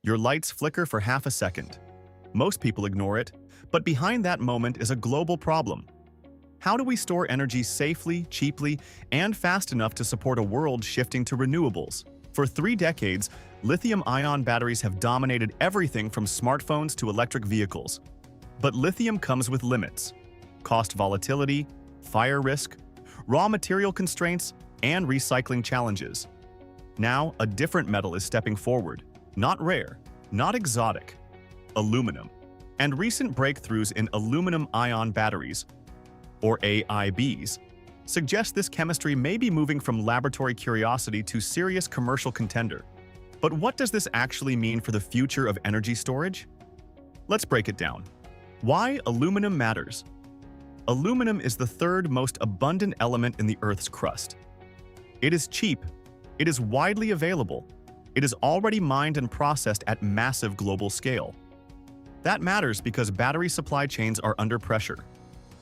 Your lights flicker for half a second. Most people ignore it, but behind that moment is a global problem. How do we store energy safely, cheaply, and fast enough to support a world shifting to renewables? For 3 decades, lithium-ion batteries have dominated everything from smartphones to electric vehicles. But lithium comes with limits: cost volatility, fire risk, raw material constraints, and recycling challenges. Now, a different metal is stepping forward. Not rare, not exotic. Aluminum. And recent breakthroughs in aluminum-ion batteries, or AIBs, suggest this chemistry may be moving from laboratory curiosity to serious commercial contender. But what does this actually mean for the future of energy storage? Let's break it down. Why aluminum matters. Aluminum is the third most abundant element in the Earth's crust. It is cheap, it is widely available, it is already mined and processed at massive global scale. That matters because battery supply chains are under pressure.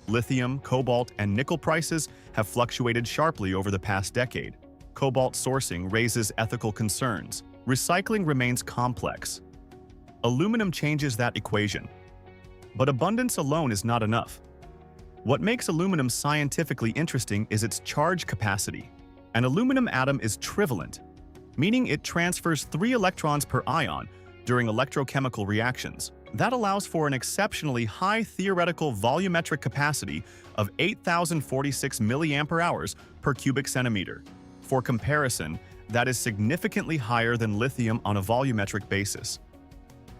Lithium, cobalt, and nickel prices have fluctuated sharply over the past decade. Cobalt sourcing raises ethical concerns. Recycling remains complex. Aluminum changes that equation. But abundance alone is not enough. What makes aluminum scientifically interesting is its charge capacity. An aluminum atom is trivalent, meaning it transfers 3 electrons per ion during electrochemical reactions. That allows for an exceptionally high theoretical volumetric capacity of 8,046 mAh per cubic centimeter. For comparison, that is significantly higher than lithium on a volumetric basis.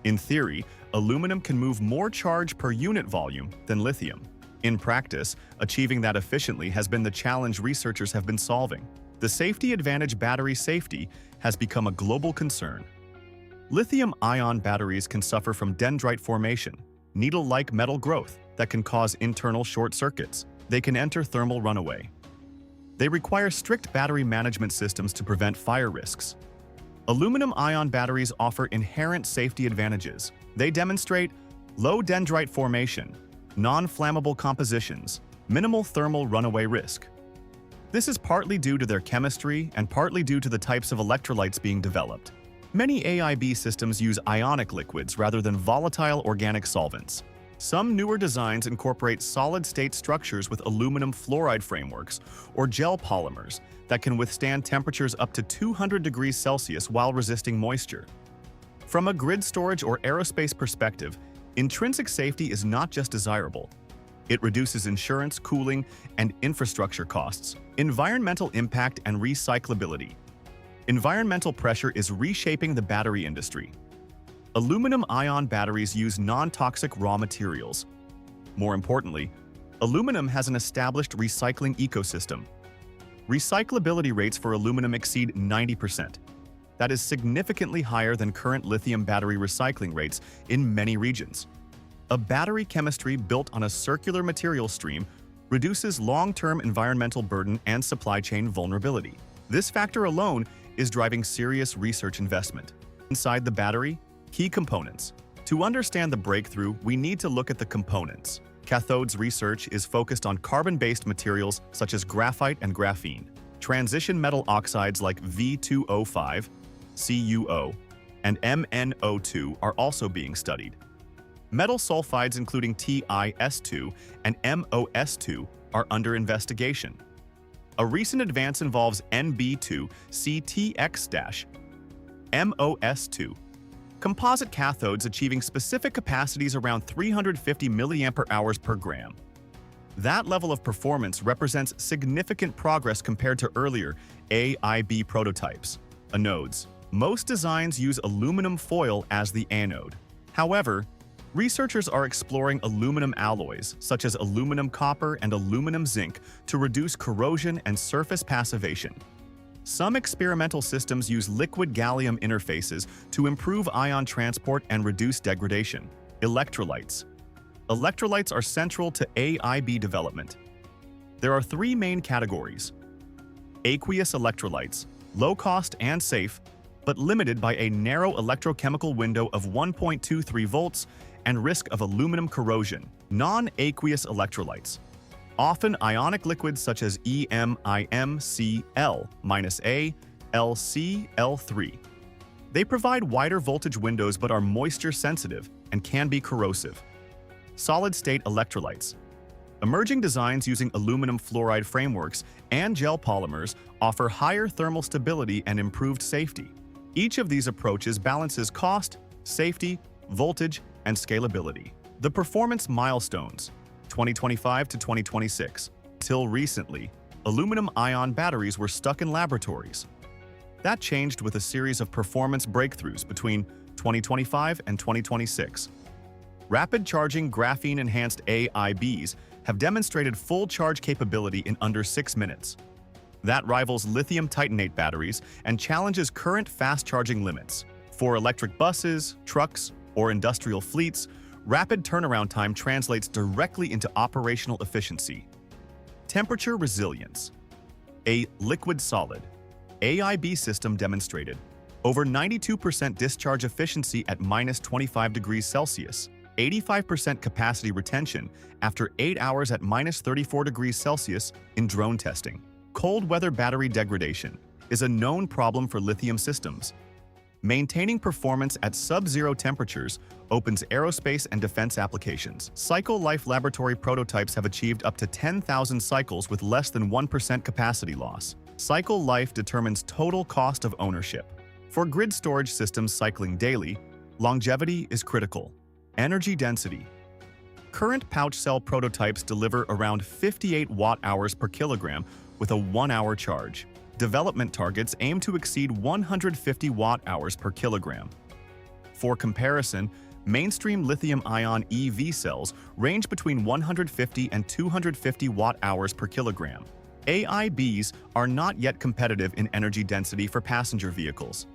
In theory, aluminum can move more charge per unit volume than lithium. In practice, achieving that efficiently has been the challenge researchers have been solving. The safety advantage battery safety has become a global concern. Lithium-ion batteries can suffer from dendrite formation, needle-like metal growth that can cause internal short circuits. They can enter thermal runaway. They require strict battery management systems to prevent fire risks. Aluminum-ion batteries offer inherent safety advantages. They demonstrate low dendrite formation, non-flammable compositions, minimal thermal runaway risk. This is partly due to their chemistry and partly due to the types of electrolytes being developed. Many AIB systems use ionic liquids rather than volatile organic solvents. Some newer designs incorporate solid-state structures with aluminum fluoride frameworks or gel polymers that can withstand temperatures up to 200 degrees Celsius while resisting moisture. From a grid storage or aerospace perspective, intrinsic safety is not just desirable. It reduces insurance, cooling, and infrastructure costs, environmental impact, and recyclability. Environmental pressure is reshaping the battery industry. Aluminum-ion batteries use non-toxic raw materials. More importantly, aluminum has an established recycling ecosystem. Recyclability rates for aluminum exceed 90%. That is significantly higher than current lithium battery recycling rates in many regions. A battery chemistry built on a circular material stream reduces long-term environmental burden and supply chain vulnerability. This factor alone is driving serious research investment. Inside the battery, key components. To understand the breakthrough, we need to look at the components. Cathodes research is focused on carbon-based materials such as graphite and graphene. Transition metal oxides like V2O5, CuO, and MnO2 are also being studied. Metal sulfides including TiS2 and MoS2 are under investigation. A recent advance involves Nb2-CTX-MoS2, composite cathodes achieving specific capacities around 350 mAh per gram. That level of performance represents significant progress compared to earlier AIB prototypes. Anodes. Most designs use aluminum foil as the anode. However, researchers are exploring aluminum alloys, such as aluminum copper and aluminum zinc, to reduce corrosion and surface passivation. Some experimental systems use liquid gallium interfaces to improve ion transport and reduce degradation. Electrolytes. Electrolytes are central to AIB development. There are 3 main categories. Aqueous electrolytes, low cost and safe, but limited by a narrow electrochemical window of 1.23 volts and risk of aluminum corrosion. Non-aqueous electrolytes, often ionic liquids such as EMIMCl-A, LCl3. They provide wider voltage windows but are moisture sensitive and can be corrosive. Solid-state electrolytes. Emerging designs using aluminum fluoride frameworks and gel polymers offer higher thermal stability and improved safety. Each of these approaches balances cost, safety, voltage, and scalability. The performance milestones, 2025 to 2026. Till recently, aluminum-ion batteries were stuck in laboratories. That changed with a series of performance breakthroughs between 2025 and 2026. Rapid charging graphene-enhanced AIBs have demonstrated full charge capability in under 6 minutes. That rivals lithium titanate batteries and challenges current fast-charging limits. For electric buses, trucks, or industrial fleets, rapid turnaround time translates directly into operational efficiency. Temperature resilience. A liquid-solid AIB system demonstrated over 92% discharge efficiency at -25 degrees Celsius, 85% capacity retention after 8 hours at -34 degrees Celsius in drone testing. Cold weather battery degradation is a known problem for lithium systems. Maintaining performance at sub-zero temperatures opens aerospace and defense applications. Cycle life laboratory prototypes have achieved up to 10,000 cycles with less than 1% capacity loss. Cycle life determines total cost of ownership. For grid storage systems cycling daily, longevity is critical. Energy density. Current pouch cell prototypes deliver around 58 watt-hours per kilogram with a 1-hour charge. Development targets aim to exceed 150 watt-hours per kilogram. For comparison, mainstream lithium-ion EV cells range between 150 and 250 watt-hours per kilogram. AIBs are not yet competitive in energy density for passenger vehicles.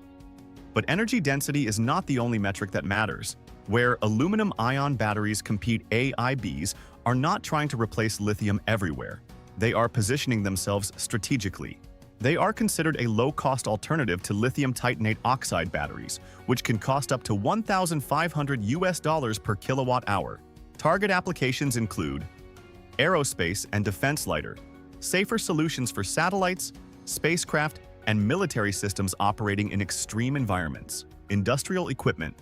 But energy density is not the only metric that matters. Where aluminum-ion batteries compete, AIBs are not trying to replace lithium everywhere. They are positioning themselves strategically. They are considered a low-cost alternative to lithium titanate oxide batteries, which can cost up to $1,500 per kilowatt-hour. Target applications include aerospace and defense lighter, safer solutions for satellites, spacecraft, and military systems operating in extreme environments, industrial equipment,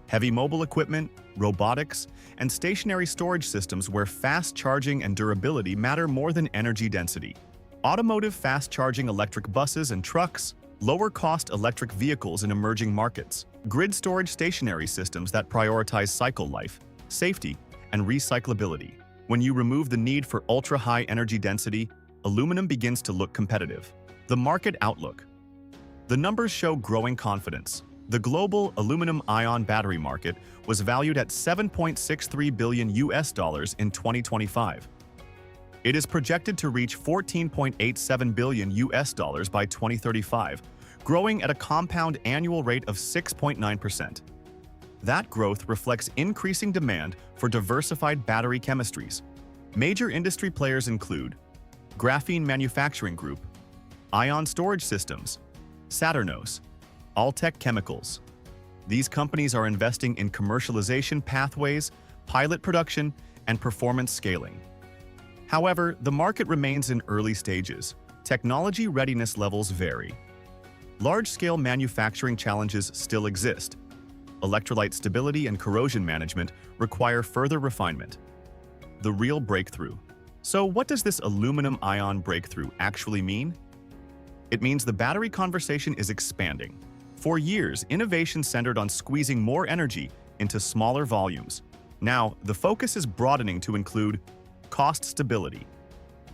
heavy mobile equipment, robotics, and stationary storage systems where fast charging and durability matter more than energy density. Automotive fast-charging electric buses and trucks, lower-cost electric vehicles in emerging markets, grid storage stationary systems that prioritize cycle life, safety, and recyclability. When you remove the need for ultra-high energy density, aluminum begins to look competitive. The market outlook. The numbers show growing confidence. The global aluminum-ion battery market was valued at $7.63 billion in 2025. It is projected to reach $14.87 billion by 2035, growing at a compound annual rate of 6.9%. That growth reflects increasing demand for diversified battery chemistries. Major industry players include Graphene Manufacturing Group, Ion Storage Systems, Saturnos, Altec Chemicals. These companies are investing in commercialization pathways, pilot production, and performance scaling. However, the market remains in early stages. Technology readiness levels vary. Large-scale manufacturing challenges still exist. Electrolyte stability and corrosion management require further refinement. The real breakthrough. So what does this aluminum-ion breakthrough actually mean? It means the battery conversation is expanding. For years, innovation centered on squeezing more energy into smaller volumes. Now, the focus is broadening to include cost stability,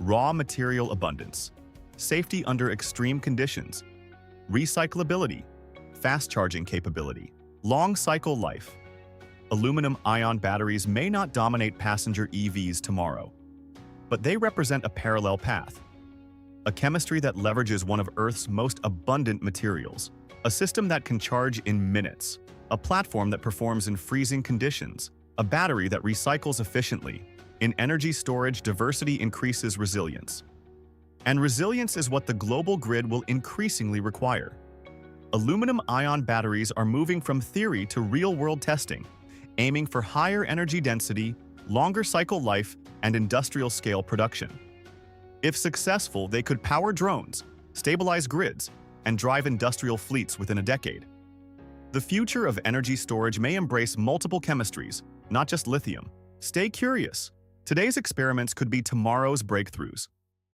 raw material abundance, safety under extreme conditions, recyclability, fast charging capability, long cycle life. Aluminum-ion batteries may not dominate passenger EVs tomorrow, but they represent a parallel path. A chemistry that leverages one of Earth's most abundant materials, a system that can charge in minutes, a platform that performs in freezing conditions, a battery that recycles efficiently. In energy storage, diversity increases resilience. And resilience is what the global grid will increasingly require. Aluminum-ion batteries are moving from theory to real-world testing, aiming for higher energy density, longer cycle life, and industrial-scale production. If successful, they could power drones, stabilize grids, and drive industrial fleets within a decade. The future of energy storage may embrace multiple chemistries, not just lithium. Stay curious. Today's experiments could be tomorrow's breakthroughs.